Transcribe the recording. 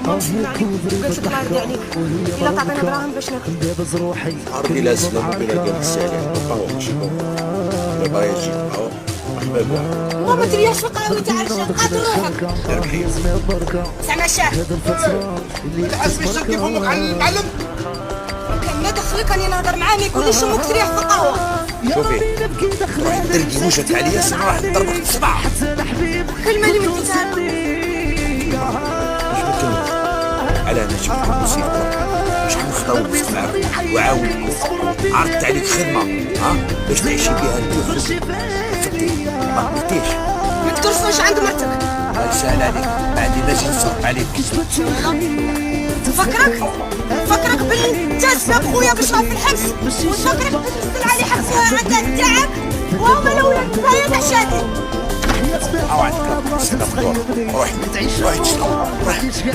ما مشيت معاك قلت لك الله يرضي عليك الا تعطينا دراهم باش ناكل. عربي لا سلام بلا قال السالي القهوة ماشي ما باغي يجي القهوة مرحبا بها. ما ترياش في القهوه تاع الرجال قادر روحك. ربحي زعما شاف الحسب الشرطي فمك على المعلم. كان ما دخلك راني نهضر معاه ما يقوليش امك تريح في القهوه. شوفي روحي درقي وجهك عليا سير راح نضربك بالصباع. كلمه اللي من تسال واش بكلمك على انا جبت المصيبة باش نخطاو معاك وعاونك عرضت عليك خدمة باش تعيشي بها انت وخدمتك ما قبلتيش. ما تكرفوش عند مرتك. الله يسهل عليك ما عندي ما نجي نصرف عليك. فكرك باللي انت سبب خويا باش في الحبس وفكرك تنزل عليه حبس عندها التعب وهما الاولاد كفايه تاع شادي. او عندك روحي تشتغل روحي